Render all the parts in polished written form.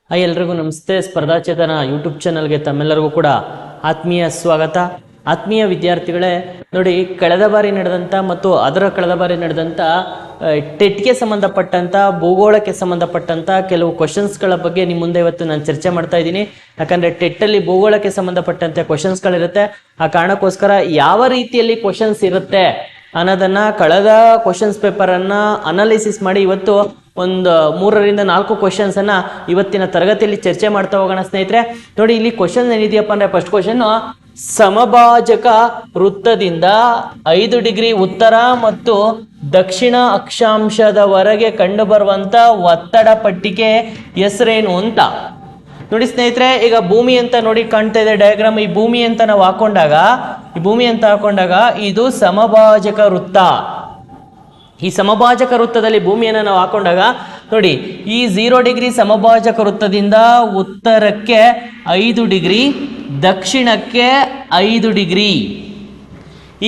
Hi ಎಲ್ರಿಗೂ ನಮಸ್ತೆ. ಸ್ಪರ್ಧಾಚೇತನ YouTube ಚಾನಲ್ಗೆ ತಮ್ಮೆಲ್ಲರಿಗೂ ಕೂಡ ಆತ್ಮೀಯ ಸ್ವಾಗತ. ಆತ್ಮೀಯ ವಿದ್ಯಾರ್ಥಿಗಳೇ, ನೋಡಿ, ಕಳೆದ ಬಾರಿ ನಡೆದಂಥ ಮತ್ತು ಕಳೆದ ಬಾರಿ ನಡೆದಂಥ ಟೆಟ್ಗೆ ಸಂಬಂಧಪಟ್ಟಂಥ ಭೂಗೋಳಕ್ಕೆ ಸಂಬಂಧಪಟ್ಟಂಥ ಕೆಲವು ಕ್ವಶನ್ಸ್ಗಳ ಬಗ್ಗೆ ನಿಮ್ಮ ಮುಂದೆ ಇವತ್ತು ನಾನು ಚರ್ಚೆ ಮಾಡ್ತಾ ಇದ್ದೀನಿ. ಯಾಕಂದರೆ ಟೆಟ್ಟಲ್ಲಿ ಭೂಗೋಳಕ್ಕೆ ಸಂಬಂಧಪಟ್ಟಂತೆ ಕ್ವಶನ್ಸ್ಗಳಿರುತ್ತೆ. ಆ ಕಾರಣಕ್ಕೋಸ್ಕರ ಯಾವ ರೀತಿಯಲ್ಲಿ ಕ್ವಶನ್ಸ್ ಇರುತ್ತೆ ಅನ್ನೋದನ್ನು ಕಳೆದ ಕ್ವಶನ್ಸ್ ಪೇಪರನ್ನು ಅನಾಲಿಸಿಸ್ ಮಾಡಿ ಇವತ್ತು ಒಂದು 3 ರಿಂದ 4 ಕ್ವಶನ್ಸನ್ನು ಇವತ್ತಿನ ತರಗತಿಯಲ್ಲಿ ಚರ್ಚೆ ಮಾಡ್ತಾ ಹೋಗೋಣ ಸ್ನೇಹಿತರೆ. ನೋಡಿ, ಇಲ್ಲಿ ಕ್ವಶನ್ ಏನಿದೆಯಪ್ಪ ಅಂದರೆ, ಫಸ್ಟ್ ಕ್ವಶನ್ನು, ಸಮಭಾಜಕ ವೃತ್ತದಿಂದ 5 ಡಿಗ್ರಿ ಉತ್ತರ ಮತ್ತು ದಕ್ಷಿಣ ಅಕ್ಷಾಂಶದವರೆಗೆ ಕಂಡುಬರುವಂಥ ಒತ್ತಡ ಪಟ್ಟಿಗೆ ಹೆಸರೇನು ಅಂತ. ನೋಡಿ ಸ್ನೇಹಿತರೆ, ಈಗ ಭೂಮಿ ಅಂತ ನೋಡಿ ಕಾಣ್ತಾ ಇದೆ ಡಯಾಗ್ರಾಮ್. ಈ ಭೂಮಿ ಅಂತ ನಾವು ಹಾಕೊಂಡಾಗ ಇದು ಸಮಭಾಜಕ ವೃತ್ತ. ಈ ಸಮಭಾಜಕ ವೃತ್ತದಲ್ಲಿ ಭೂಮಿಯನ್ನು ನಾವು ಹಾಕೊಂಡಾಗ ನೋಡಿ, ಈ 0 ಡಿಗ್ರಿ ಸಮಭಾಜಕ ವೃತ್ತದಿಂದ ಉತ್ತರಕ್ಕೆ 5 ಡಿಗ್ರಿ, ದಕ್ಷಿಣಕ್ಕೆ 5 ಡಿಗ್ರಿ,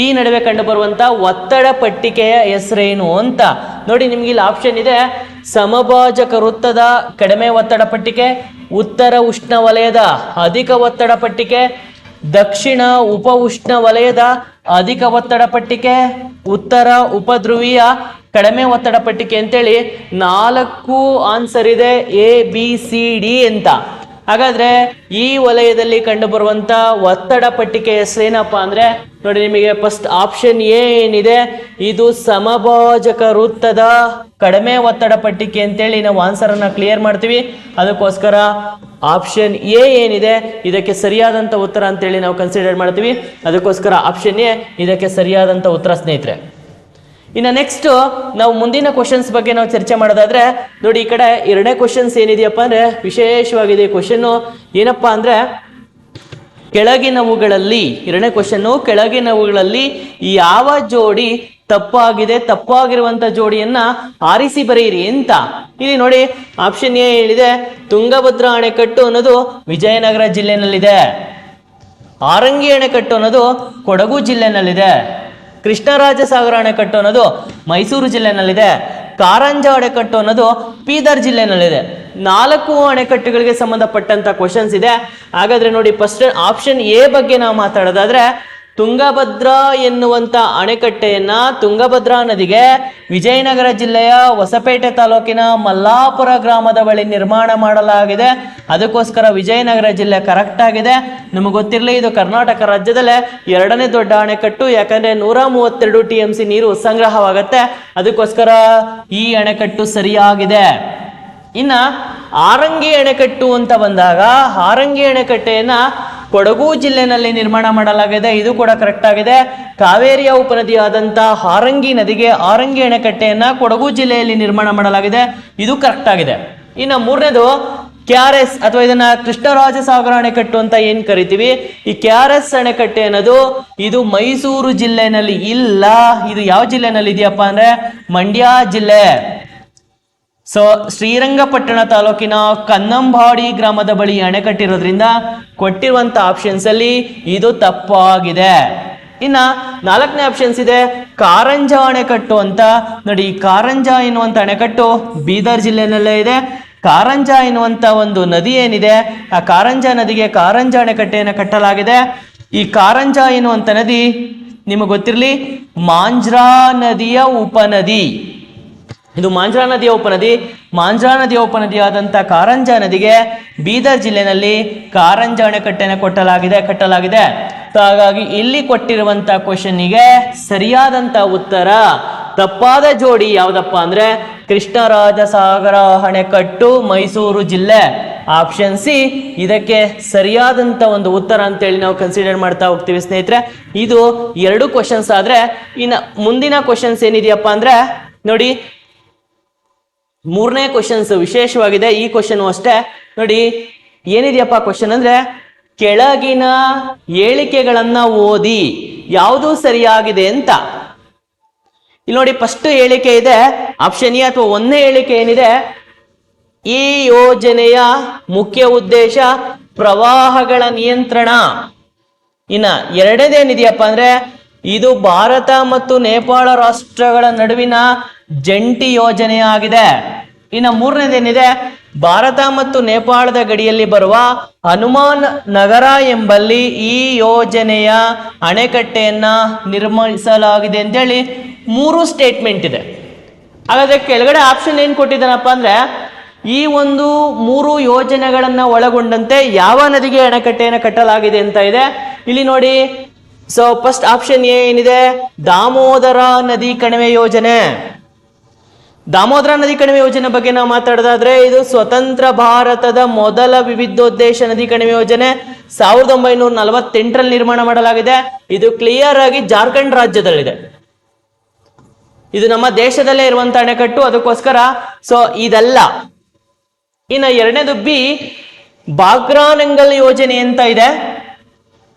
ಈ ನಡುವೆ ಕಂಡುಬರುವಂಥ ಒತ್ತಡ ಪಟ್ಟಿಕೆಯ ಹೆಸರೇನು ಅಂತ. ನೋಡಿ, ನಿಮ್ಗೆ ಇಲ್ಲಿ ಆಪ್ಷನ್ ಇದೆ: ಸಮಭಾಜಕ ವೃತ್ತದ ಕಡಿಮೆ ಒತ್ತಡ ಪಟ್ಟಿಕೆ, ಉತ್ತರ ಉಷ್ಣ ವಲಯದ ಅಧಿಕ ಒತ್ತಡ ಪಟ್ಟಿಕೆ, ದಕ್ಷಿಣ ಉಪ ಉಷ್ಣ ವಲಯದ ಅಧಿಕ ಒತ್ತಡ ಪಟ್ಟಿಕೆ, ಉತ್ತರ ಉಪಧ್ರುವೀಯ ಕಡಿಮೆ ಒತ್ತಡ ಪಟ್ಟಿಕೆ ಅಂತೇಳಿ 4 ಆನ್ಸರ್ ಇದೆ, ABCD ಅಂತ. ಹಾಗಾದ್ರೆ ಈ ವಲಯದಲ್ಲಿ ಕಂಡುಬರುವಂಥ ಒತ್ತಡ ಪಟ್ಟಿಕೆ ಹೆಸರೇನಪ್ಪ ಅಂದರೆ, ನೋಡಿ, ನಿಮಗೆ ಫಸ್ಟ್ ಆಪ್ಷನ್ ಎ ಏನಿದೆ, ಇದು ಸಮಭಾಜಕ ವೃತ್ತದ ಕಡಿಮೆ ಒತ್ತಡ ಪಟ್ಟಿಕೆ ಅಂತೇಳಿ ನಾವು ಆನ್ಸರನ್ನು ಕ್ಲಿಯರ್ ಮಾಡ್ತೀವಿ. ಅದಕ್ಕೋಸ್ಕರ ಆಪ್ಷನ್ ಎ ಏನಿದೆ ಇದಕ್ಕೆ ಸರಿಯಾದಂಥ ಉತ್ತರ ಅಂತೇಳಿ ನಾವು ಕನ್ಸಿಡರ್ ಮಾಡ್ತೀವಿ. ಅದಕ್ಕೋಸ್ಕರ ಆಪ್ಷನ್ ಎ ಇದಕ್ಕೆ ಸರಿಯಾದಂಥ ಉತ್ತರ ಸ್ನೇಹಿತರೆ. ಇನ್ನು ನೆಕ್ಸ್ಟ್ ನಾವು ಮುಂದಿನ ಕ್ವಶನ್ಸ್ ಬಗ್ಗೆ ನಾವು ಚರ್ಚೆ ಮಾಡೋದಾದ್ರೆ, ನೋಡಿ, ಈ ಕಡೆ 2ನೇ ಕ್ವಶನ್ಸ್ ಏನಿದೆಯಪ್ಪ ಅಂದರೆ ವಿಶೇಷವಾಗಿದೆ. ಕ್ವಶನ್ನು ಏನಪ್ಪ ಅಂದರೆ, ಕೆಳಗಿನವುಗಳಲ್ಲಿ 2ನೇ ಕ್ವಶನ್ನು, ಕೆಳಗಿನವುಗಳಲ್ಲಿ ಯಾವ ಜೋಡಿ ತಪ್ಪಾಗಿದೆ, ತಪ್ಪಾಗಿರುವಂಥ ಜೋಡಿಯನ್ನ ಆರಿಸಿ ಬರೆಯಿರಿ ಅಂತ. ಇಲ್ಲಿ ನೋಡಿ, ಆಪ್ಷನ್ ಎ ಹೇಳಿದೆ, ತುಂಗಭದ್ರಾ ಅಣೆಕಟ್ಟು ಅನ್ನೋದು ವಿಜಯನಗರ ಜಿಲ್ಲೆನಲ್ಲಿದೆ, ಆರಂಗಿ ಅಣೆಕಟ್ಟು ಅನ್ನೋದು ಕೊಡಗು ಜಿಲ್ಲೆನಲ್ಲಿದೆ, ಕೃಷ್ಣರಾಜಸಾಗರ ಅಣೆಕಟ್ಟು ಅನ್ನೋದು ಮೈಸೂರು ಜಿಲ್ಲೆನಲ್ಲಿದೆ, ಕಾರಂಜ ಅಣೆಕಟ್ಟು ಅನ್ನೋದು ಬೀದರ್ ಜಿಲ್ಲೆನಲ್ಲಿದೆ. 4 ಅಣೆಕಟ್ಟುಗಳಿಗೆ ಸಂಬಂಧಪಟ್ಟಂತ ಕ್ವಶನ್ಸ್ ಇದೆ. ಹಾಗಾದ್ರೆ ನೋಡಿ, ಫಸ್ಟ್ ಆಪ್ಷನ್ ಎ ಬಗ್ಗೆ ನಾವು ಮಾತಾಡೋದಾದ್ರೆ, ತುಂಗಭದ್ರಾ ಎನ್ನುವಂಥ ಅಣೆಕಟ್ಟೆಯನ್ನ ತುಂಗಭದ್ರಾ ನದಿಗೆ ವಿಜಯನಗರ ಜಿಲ್ಲೆಯ ಹೊಸಪೇಟೆ ತಾಲೂಕಿನ ಮಲ್ಲಾಪುರ ಗ್ರಾಮದ ಬಳಿ ನಿರ್ಮಾಣ ಮಾಡಲಾಗಿದೆ. ಅದಕ್ಕೋಸ್ಕರ ವಿಜಯನಗರ ಜಿಲ್ಲೆ ಕರೆಕ್ಟ್ ಆಗಿದೆ. ನಮಗೆ ಗೊತ್ತಿರಲಿ, ಇದು ಕರ್ನಾಟಕ ರಾಜ್ಯದಲ್ಲೇ 2ನೇ ದೊಡ್ಡ ಅಣೆಕಟ್ಟು. ಯಾಕಂದ್ರೆ 132 TMC ನೀರು ಸಂಗ್ರಹವಾಗುತ್ತೆ. ಅದಕ್ಕೋಸ್ಕರ ಈ ಅಣೆಕಟ್ಟು ಸರಿಯಾಗಿದೆ. ಇನ್ನ ಆರಂಗಿ ಅಣೆಕಟ್ಟು ಅಂತ ಬಂದಾಗ, ಆರಂಗಿ ಅಣೆಕಟ್ಟೆಯನ್ನ ಕೊಡಗು ಜಿಲ್ಲೆನಲ್ಲಿ ನಿರ್ಮಾಣ ಮಾಡಲಾಗಿದೆ. ಇದು ಕೂಡ ಕರೆಕ್ಟ್ ಆಗಿದೆ. ಕಾವೇರಿಯ ಉಪನದಿಯಾದಂಥ ಆರಂಗಿ ನದಿಗೆ ಆರಂಗಿ ಅಣೆಕಟ್ಟೆಯನ್ನ ಕೊಡಗು ಜಿಲ್ಲೆಯಲ್ಲಿ ನಿರ್ಮಾಣ ಮಾಡಲಾಗಿದೆ. ಇದು ಕರೆಕ್ಟ್ ಆಗಿದೆ. ಇನ್ನು 3ನೇದು KRS ಅಥವಾ ಇದನ್ನ ಕೃಷ್ಣರಾಜಸಾಗರ ಅಣೆಕಟ್ಟು ಅಂತ ಏನ್ ಕರಿತೀವಿ. ಈ KRS ಅಣೆಕಟ್ಟೆ ಅನ್ನೋದು ಇದು ಮೈಸೂರು ಜಿಲ್ಲೆನಲ್ಲಿ ಇಲ್ಲ. ಇದು ಯಾವ ಜಿಲ್ಲೆನಲ್ಲಿ ಇದೆಯಪ್ಪ ಅಂದ್ರೆ, ಮಂಡ್ಯ ಜಿಲ್ಲೆ. ಸೊ ಶ್ರೀರಂಗಪಟ್ಟಣ ತಾಲೂಕಿನ ಕನ್ನಂಬಾಡಿ ಗ್ರಾಮದ ಬಳಿ ಅಣೆಕಟ್ಟಿರೋದ್ರಿಂದ ಕೊಟ್ಟಿರುವಂತ ಆಪ್ಷನ್ಸ್ ಅಲ್ಲಿ ಇದು ತಪ್ಪಾಗಿದೆ. ಇನ್ನ 4ನೇ ಆಪ್ಷನ್ಸ್ ಇದೆ, ಕಾರಂಜ ಅಣೆಕಟ್ಟು ಅಂತ. ನೋಡಿ, ಕಾರಂಜ ಎನ್ನುವಂತ ಅಣೆಕಟ್ಟು ಬೀದರ್ ಜಿಲ್ಲೆನಲ್ಲೇ ಇದೆ. ಕಾರಂಜ ಎನ್ನುವಂತ ಒಂದು ನದಿ ಏನಿದೆ, ಆ ಕಾರಂಜ ನದಿಗೆ ಕಾರಂಜ ಅಣೆಕಟ್ಟೆಯನ್ನು ಕಟ್ಟಲಾಗಿದೆ. ಈ ಕಾರಂಜ ಎನ್ನುವಂತ ನದಿ ನಿಮಗೆ ಗೊತ್ತಿರಲಿ, ಮಾಂಜ್ರಾ ನದಿಯ ಉಪನದಿ. ಇದು ಮಾಂಜ್ರಾ ನದಿಯ ಉಪನದಿ. ಮಾಂಜ್ರಾ ನದಿಯ ಉಪನದಿಯಾದಂಥ ಕಾರಂಜ ನದಿಗೆ ಬೀದರ್ ಜಿಲ್ಲೆನಲ್ಲಿ ಕಾರಂಜ ಅಣೆಕಟ್ಟೆಯನ್ನು ಕಟ್ಟಲಾಗಿದೆ. ಹಾಗಾಗಿ ಇಲ್ಲಿ ಕೊಟ್ಟಿರುವಂತ ಕ್ವಶನ್ನಿಗೆ ಸರಿಯಾದಂತ ಉತ್ತರ, ತಪ್ಪಾದ ಜೋಡಿ ಯಾವ್ದಪ್ಪ ಅಂದ್ರೆ ಕೃಷ್ಣರಾಜಸಾಗರ ಅಣೆಕಟ್ಟು, ಮೈಸೂರು ಜಿಲ್ಲೆ. ಆಪ್ಷನ್ ಸಿ ಇದಕ್ಕೆ ಸರಿಯಾದಂತ ಒಂದು ಉತ್ತರ ಅಂತೇಳಿ ನಾವು ಕನ್ಸಿಡರ್ ಮಾಡ್ತಾ ಹೋಗ್ತೀವಿ ಸ್ನೇಹಿತರೆ. ಇದು 2 ಕ್ವಶನ್ಸ್ ಆದ್ರೆ, ಇನ್ನು ಮುಂದಿನ ಕ್ವಶನ್ಸ್ ಏನಿದೆಯಪ್ಪ ಅಂದ್ರೆ, ನೋಡಿ, 3ನೇ ಕ್ವಶನ್ಸ್ ವಿಶೇಷವಾಗಿದೆ. ಈ ಕ್ವಶನ್ ಅಷ್ಟೇ. ನೋಡಿ, ಏನಿದೆಯಪ್ಪ ಕ್ವಶನ್ ಅಂದ್ರೆ, ಕೆಳಗಿನ ಹೇಳಿಕೆಗಳನ್ನ ಓದಿ ಯಾವುದು ಸರಿಯಾಗಿದೆ ಅಂತ. ಇಲ್ಲಿ ನೋಡಿ, ಫಸ್ಟ್ ಹೇಳಿಕೆ ಇದೆ ಆಪ್ಷನ್ ಎ ಅಥವಾ 1ನೇ ಹೇಳಿಕೆ ಏನಿದೆ, ಈ ಯೋಜನೆಯ ಮುಖ್ಯ ಉದ್ದೇಶ ಪ್ರವಾಹಗಳ ನಿಯಂತ್ರಣ. ಇನ್ನ 2ನೇದೇನಿದೆಯಪ್ಪ ಅಂದ್ರೆ, ಇದು ಭಾರತ ಮತ್ತು ನೇಪಾಳ ರಾಷ್ಟ್ರಗಳ ನಡುವಿನ ಜಂಟಿ ಯೋಜನೆಯಾಗಿದೆ. ಇನ್ನು 3ನೇದೇನಿದೆ, ಭಾರತ ಮತ್ತು ನೇಪಾಳದ ಗಡಿಯಲ್ಲಿ ಬರುವ ಹನುಮಾನ್ ನಗರ ಎಂಬಲ್ಲಿ ಈ ಯೋಜನೆಯ ಅಣೆಕಟ್ಟೆಯನ್ನ ನಿರ್ಮಿಸಲಾಗಿದೆ ಅಂತೇಳಿ 3 ಸ್ಟೇಟ್ಮೆಂಟ್ ಇದೆ. ಹಾಗಾದ್ರೆ ಕೆಳಗಡೆ ಆಪ್ಷನ್ ಏನು ಕೊಟ್ಟಿದ್ದಾನಪ್ಪ ಅಂದ್ರೆ ಈ ಒಂದು 3 ಯೋಜನೆಗಳನ್ನ ಒಳಗೊಂಡಂತೆ ಯಾವ ನದಿಗೆ ಅಣೆಕಟ್ಟೆಯನ್ನು ಕಟ್ಟಲಾಗಿದೆ ಅಂತ ಇದೆ. ಇಲ್ಲಿ ನೋಡಿ, ಸೊ ಫಸ್ಟ್ ಆಪ್ಷನ್ ಏನಿದೆ, ದಾಮೋದರ ನದಿ ಕಣಿವೆ ಯೋಜನೆ. ದಾಮೋದರ ನದಿ ಕಣಿವೆ ಯೋಜನೆ ಬಗ್ಗೆ ನಾವು ಮಾತಾಡೋದಾದ್ರೆ ಇದು ಸ್ವತಂತ್ರ ಭಾರತದ ಮೊದಲ ವಿವಿಧೋದ್ದೇಶ ನದಿ ಕಣಿವೆ ಯೋಜನೆ 1948ರಲ್ಲಿ ನಿರ್ಮಾಣ ಮಾಡಲಾಗಿದೆ. ಇದು ಕ್ಲಿಯರ್ ಆಗಿ ಜಾರ್ಖಂಡ್ ರಾಜ್ಯದಲ್ಲಿದೆ. ಇದು ನಮ್ಮ ದೇಶದಲ್ಲೇ ಇರುವಂತ ಅಣೆಕಟ್ಟು, ಅದಕ್ಕೋಸ್ಕರ ಸೊ ಇದಲ್ಲ. ಇನ್ನು ಎರಡನೇದು ಬಿ, ಬಾಕ್ರಾನಂಗಲ್ ಯೋಜನೆ ಅಂತ ಇದೆ.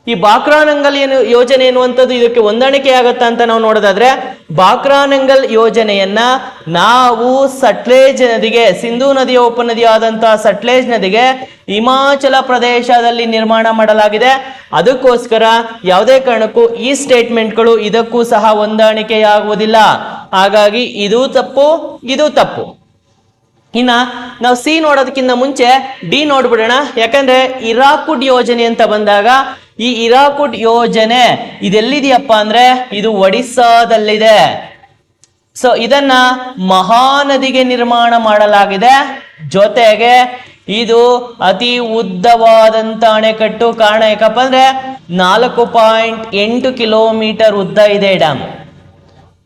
ಈ ಬಾಕ್ರಾನಂಗಲ್ ಯೋಜನೆ ಎನ್ನುವಂಥದ್ದು ಇದಕ್ಕೆ ಹೊಂದಾಣಿಕೆ ಆಗತ್ತಾ ಅಂತ ನಾವು ನೋಡೋದಾದ್ರೆ, ಬಾಕ್ರಾನಂಗಲ್ ಯೋಜನೆಯನ್ನ ನಾವು ಸಟ್ಲೇಜ್ ನದಿಗೆ, ಸಿಂಧೂ ನದಿಯ ಉಪನದಿ ಆದಂತಹ ಸಟ್ಲೇಜ್ ನದಿಗೆ ಹಿಮಾಚಲ ಪ್ರದೇಶದಲ್ಲಿ ನಿರ್ಮಾಣ ಮಾಡಲಾಗಿದೆ. ಅದಕ್ಕೋಸ್ಕರ ಯಾವುದೇ ಕಾರಣಕ್ಕೂ ಈ ಸ್ಟೇಟ್ಮೆಂಟ್ಗಳು ಇದಕ್ಕೂ ಸಹ ಹೊಂದಾಣಿಕೆಯಾಗುವುದಿಲ್ಲ. ಹಾಗಾಗಿ ಇದು ತಪ್ಪು, ಇದು ತಪ್ಪು. ಇನ್ನ ನಾವು ಸಿ ನೋಡೋದಕ್ಕಿಂತ ಮುಂಚೆ ಡಿ ನೋಡ್ಬಿಡೋಣ. ಯಾಕಂದ್ರೆ ಹಿರಾಕುಡ್ ಯೋಜನೆ ಅಂತ ಬಂದಾಗ ಈ ಹಿರಾಕುಡ್ ಯೋಜನೆ ಇದೆಲ್ಲಿದೆಯಪ್ಪ ಅಂದ್ರೆ ಇದು ಒಡಿಸ್ಸಾದಲ್ಲಿದೆ. ಸೊ ಇದನ್ನ ಮಹಾನದಿಗೆ ನಿರ್ಮಾಣ ಮಾಡಲಾಗಿದೆ. ಜೊತೆಗೆ ಇದು ಅತಿ ಉದ್ದವಾದಂತ ಅಣೆಕಟ್ಟು. ಕಾರಣ ಯಾಕಪ್ಪ ಅಂದ್ರೆ 4.8 ಕಿಲೋಮೀಟರ್ ಉದ್ದ ಇದೆ ಡ್ಯಾಮ್.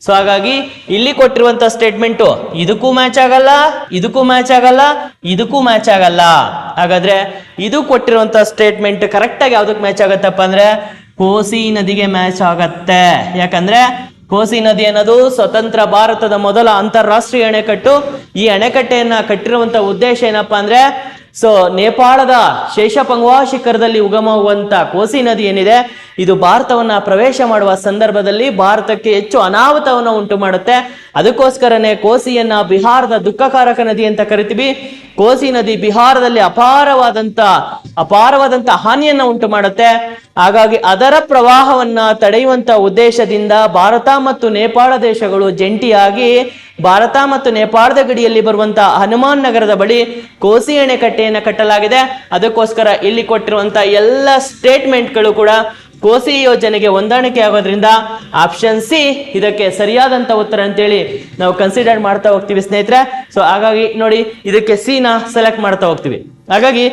ಸೊ ಹಾಗಾಗಿ ಇಲ್ಲಿ ಕೊಟ್ಟಿರುವಂತ ಸ್ಟೇಟ್ಮೆಂಟು ಇದಕ್ಕೂ ಮ್ಯಾಚ್ ಆಗಲ್ಲ, ಇದಕ್ಕೂ ಮ್ಯಾಚ್ ಆಗಲ್ಲ, ಇದಕ್ಕೂ ಮ್ಯಾಚ್ ಆಗಲ್ಲ. ಹಾಗಾದ್ರೆ ಇದು ಕೊಟ್ಟಿರುವಂತ ಸ್ಟೇಟ್ಮೆಂಟ್ ಕರೆಕ್ಟ್ ಆಗಿ ಯಾವ್ದಕ್ಕೆ ಮ್ಯಾಚ್ ಆಗತ್ತಪ್ಪ ಅಂದ್ರೆ ಕೋಸಿ ನದಿಗೆ ಮ್ಯಾಚ್ ಆಗತ್ತೆ. ಯಾಕಂದ್ರೆ ಕೋಸಿ ನದಿ ಅನ್ನೋದು ಸ್ವತಂತ್ರ ಭಾರತದ ಮೊದಲ ಅಂತಾರಾಷ್ಟ್ರೀಯ ಅಣೆಕಟ್ಟು. ಈ ಅಣೆಕಟ್ಟೆಯನ್ನ ಕಟ್ಟಿರುವಂತ ಉದ್ದೇಶ ಏನಪ್ಪಾ ಅಂದ್ರೆ ಸೊ ನೇಪಾಳದ ಶೇಷಪಂಗ್ವಾ ಶಿಖರದಲ್ಲಿ ಉಗಮವಾಗುವಂತ ಕೋಸಿ ನದಿ ಏನಿದೆ ಇದು ಭಾರತವನ್ನ ಪ್ರವೇಶ ಮಾಡುವ ಸಂದರ್ಭದಲ್ಲಿ ಭಾರತಕ್ಕೆ ಹೆಚ್ಚು ಅನಾಹುತವನ್ನು ಉಂಟು ಮಾಡುತ್ತೆ. ಅದಕ್ಕೋಸ್ಕರನೇ ಕೋಸಿಯನ್ನ ಬಿಹಾರದ ದುಃಖಕಾರಕ ನದಿ ಅಂತ ಕರಿತೀವಿ. ಕೋಸಿ ನದಿ ಬಿಹಾರದಲ್ಲಿ ಅಪಾರವಾದಂತ ಹಾನಿಯನ್ನ ಉಂಟು ಮಾಡುತ್ತೆ. ಹಾಗಾಗಿ ಅದರ ಪ್ರವಾಹವನ್ನ ತಡೆಯುವಂತ ಉದ್ದೇಶದಿಂದ ಭಾರತ ಮತ್ತು ನೇಪಾಳ ದೇಶಗಳು ಜಂಟಿಯಾಗಿ ಭಾರತ ಮತ್ತು ನೇಪಾಳದ ಗಡಿಯಲ್ಲಿ ಬರುವಂತಹ ಹನುಮಾನ್ ನಗರದ ಬಳಿ ಕೋಸಿ ಅಣೆಕಟ್ಟೆಯನ್ನು ಕಟ್ಟಲಾಗಿದೆ. ಅದಕ್ಕೋಸ್ಕರ ಇಲ್ಲಿ ಕೊಟ್ಟಿರುವಂತಹ ಎಲ್ಲ ಸ್ಟೇಟ್ಮೆಂಟ್ಗಳು ಕೂಡ ಕೋಸಿ ಯೋಜನೆಗೆ ಹೊಂದಾಣಿಕೆ ಆಗೋದ್ರಿಂದ ಆಪ್ಷನ್ ಸಿ ಇದಕ್ಕೆ ಸರಿಯಾದಂತ ಉತ್ತರ ಅಂತೇಳಿ ನಾವು ಕನ್ಸಿಡರ್ ಮಾಡ್ತಾ ಹೋಗ್ತೀವಿ ಸ್ನೇಹಿತರೆ. ಸೊ ಹಾಗಾಗಿ ನೋಡಿ, ಇದಕ್ಕೆ ಸಿ ನ ಸೆಲೆಕ್ಟ್ ಮಾಡ್ತಾ ಹೋಗ್ತೀವಿ. ಹಾಗಾಗಿ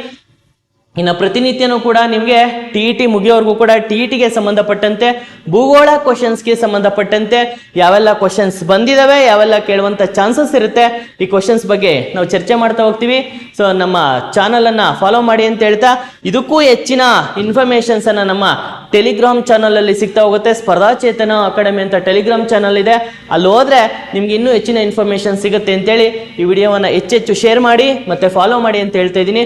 ಇನ್ನು ಪ್ರತಿನಿತ್ಯನೂ ಕೂಡ ನಿಮಗೆ ಟಿ ಮುಗಿಯೋವರೆಗೂ ಕೂಡ ಟಿಗೆ ಸಂಬಂಧಪಟ್ಟಂತೆ ಭೂಗೋಳ ಕ್ವಶನ್ಸ್ಗೆ ಸಂಬಂಧಪಟ್ಟಂತೆ ಯಾವೆಲ್ಲ ಕ್ವಶನ್ಸ್ ಬಂದಿದಾವೆ, ಯಾವೆಲ್ಲ ಕೇಳುವಂತ ಚಾನ್ಸಸ್ ಇರುತ್ತೆ, ಈ ಕ್ವಶನ್ಸ್ ಬಗ್ಗೆ ನಾವು ಚರ್ಚೆ ಮಾಡ್ತಾ ಹೋಗ್ತೀವಿ. ಸೊ ನಮ್ಮ ಚಾನಲ್ ಅನ್ನ ಫಾಲೋ ಮಾಡಿ ಅಂತ ಹೇಳ್ತಾ, ಇದಕ್ಕೂ ಹೆಚ್ಚಿನ ಇನ್ಫಾರ್ಮೇಶನ್ಸ್ ಅನ್ನ ನಮ್ಮ ಟೆಲಿಗ್ರಾಮ್ ಚಾನಲ್ ಅಲ್ಲಿ ಸಿಗ್ತಾ ಹೋಗುತ್ತೆ. ಸ್ಪರ್ಧಾ ಚೇತನ ಅಕಾಡೆಮಿ ಅಂತ ಟೆಲಿಗ್ರಾಮ್ ಚಾನಲ್ ಇದೆ. ಅಲ್ಲಿ ಹೋದ್ರೆ ನಿಮ್ಗೆ ಇನ್ನೂ ಹೆಚ್ಚಿನ ಇನ್ಫಾರ್ಮೇಶನ್ ಸಿಗುತ್ತೆ ಅಂತೇಳಿ ಈ ವಿಡಿಯೋವನ್ನ ಹೆಚ್ಚೆಚ್ಚು ಶೇರ್ ಮಾಡಿ ಮತ್ತೆ ಫಾಲೋ ಮಾಡಿ ಅಂತ ಹೇಳ್ತಾ ಇದ್ದೀನಿ.